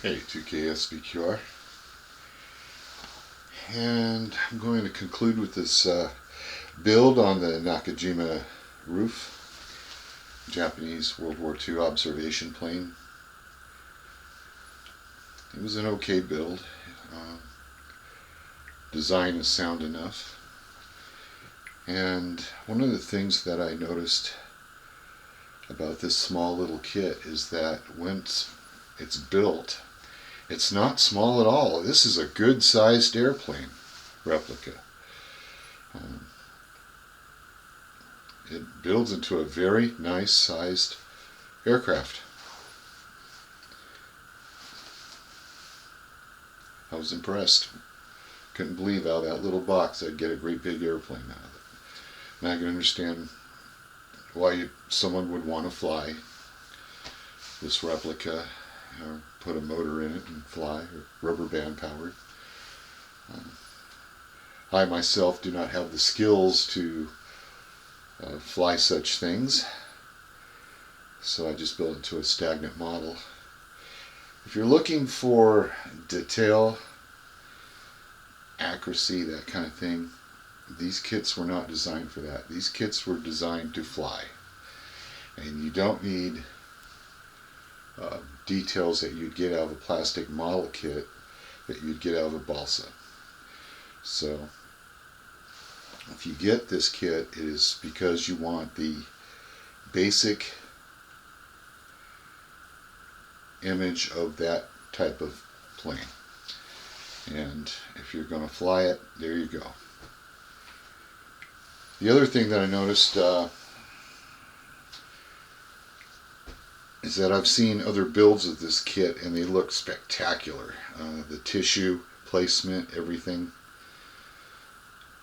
Hey, 2KSBQR. And I'm going to conclude with this build on the Nakajima Rufe, Japanese World War II observation plane. It was an okay build. Design is sound enough. And one of the things that I noticed about this small little kit is that once it's built, it's not small at all. This is a good sized airplane replica. It builds into a very nice sized aircraft. I was impressed. Couldn't believe how that little box I'd get a great big airplane out of it. And I can understand why someone would want to fly this replica, or put a motor in it and fly, or rubber band powered. I myself do not have the skills to fly such things, so I just built it to a stagnant model. If you're looking for detail, accuracy, that kind of thing, these kits were not designed for that. These kits were designed to fly, and you don't need details that you'd get out of a plastic model kit that you'd get out of a BALSA. So if you get this kit, it is because you want the basic image of that type of plane. And if you're going to fly it, there you go. The other thing that I noticed is that I've seen other builds of this kit and they look spectacular. The tissue placement, everything.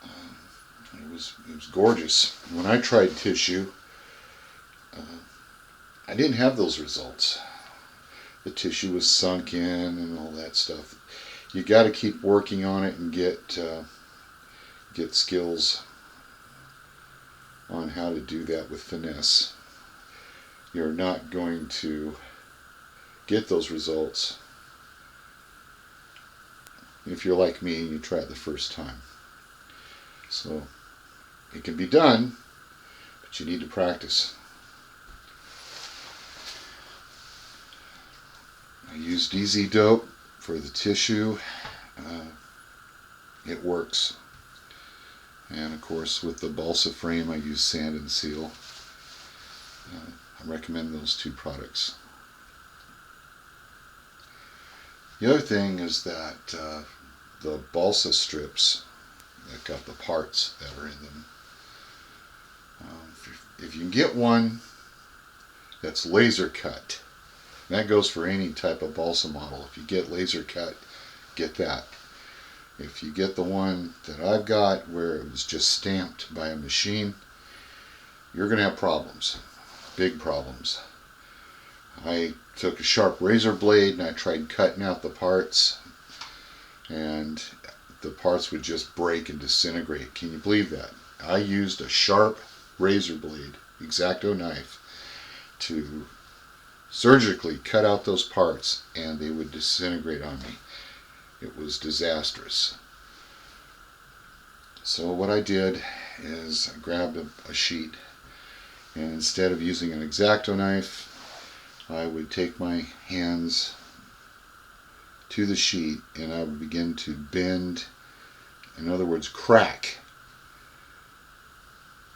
It was gorgeous. When I tried tissue, I didn't have those results. The tissue was sunk in and all that stuff. You got to keep working on it and get skills on how to do that with finesse. You're not going to get those results if you're like me and you try it the first time. So it can be done, but you need to practice. I used Easy Dope for the tissue. It works. And of course with the BALSA frame I use Sand and Seal. I recommend those two products. The other thing is that the BALSA strips that got the parts that are in them, if you can get one that's laser cut, that goes for any type of BALSA model. If you get laser cut, get that. If you get the one that I've got where it was just stamped by a machine, you're going to have problems, big problems. I took a sharp razor blade and I tried cutting out the parts, and the parts would just break and disintegrate. Can you believe that? I used a sharp razor blade, X-Acto knife, to surgically cut out those parts and they would disintegrate on me. It was disastrous. So what I did is I grabbed a sheet, and instead of using an X-Acto knife, I would take my hands to the sheet and I would begin to bend, in other words crack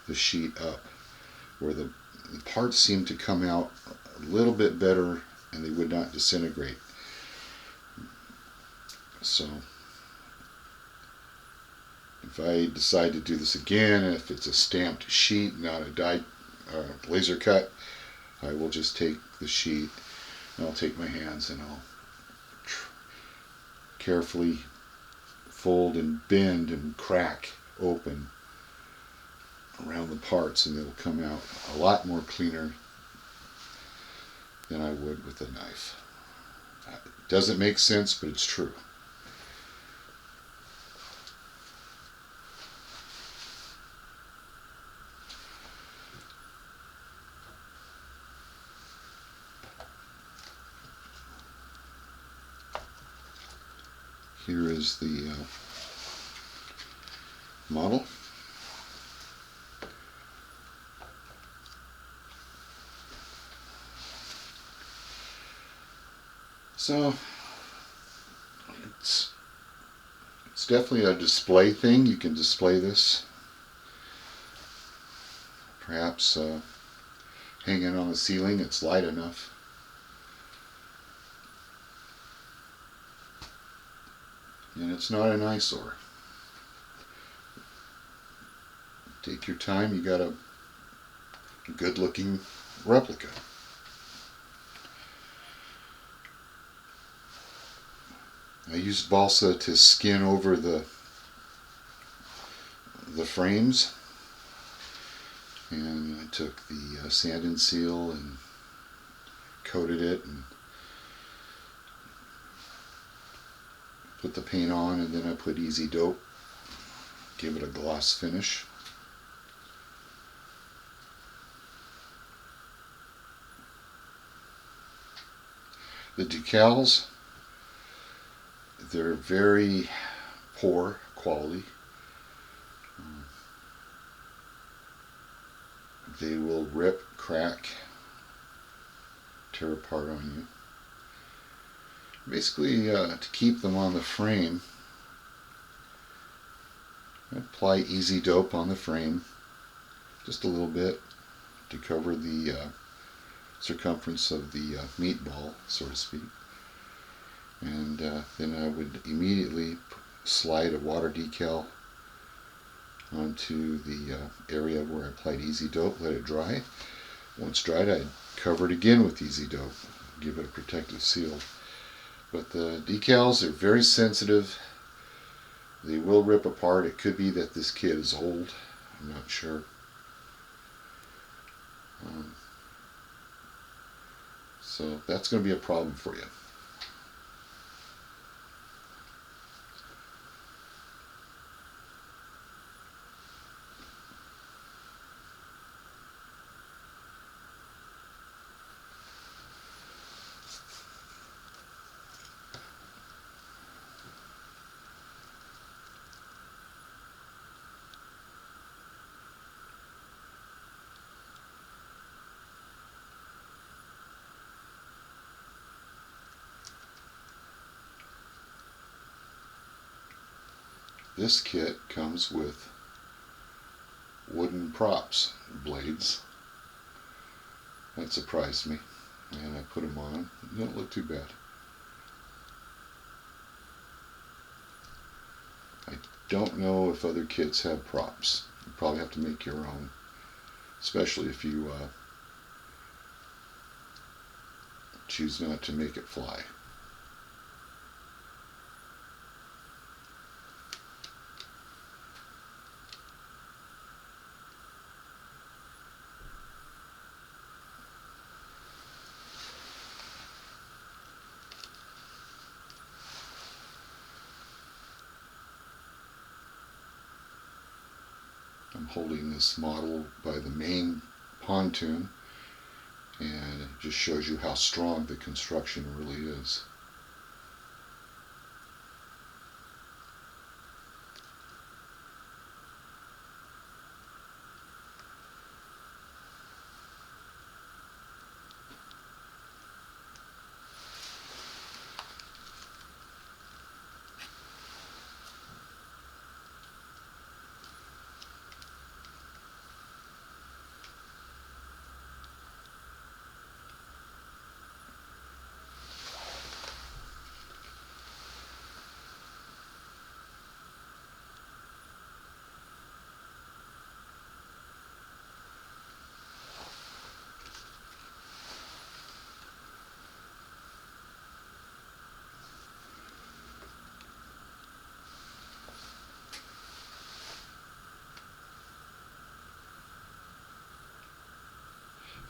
the sheet up where the parts seemed to come out a little bit better and they would not disintegrate. So if I decide to do this again, and if it's a stamped sheet, not a laser cut, I will just take the sheet and I'll take my hands and I'll carefully fold and bend and crack open around the parts, and they'll come out a lot more cleaner than I would with a knife. It doesn't make sense, but it's true. Here is the model. So it's definitely a display thing. You can display this, perhaps hanging on the ceiling. It's light enough. And it's not an eyesore. Take your time. You got a good looking replica. I used balsa to skin over the frames, and I took the sand and seal and coated it and put the paint on, and then I put easy dope, give it a gloss finish. The decals, they're very poor quality. They will rip, crack, tear apart on you. Basically, to keep them on the frame, apply easy dope on the frame, just a little bit, to cover the circumference of the meatball, so to speak. And then I would immediately slide a water decal onto the area where I applied easy dope, let it dry. Once dried, I'd cover it again with easy dope, give it a protective seal. But the decals are very sensitive. They will rip apart. It could be that this kit is old. I'm not sure. So that's going to be a problem for you. This kit comes with wooden props, blades. That surprised me, and I put them on. They don't look too bad. I don't know if other kits have props. You probably have to make your own, especially if you choose not to make it fly. I'm holding this model by the main pontoon, and it just shows you how strong the construction really is.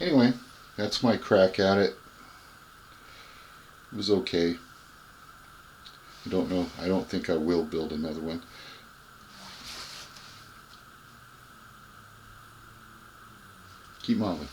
Anyway, that's my crack at it. It was okay. I don't know. I don't think I will build another one. Keep modeling.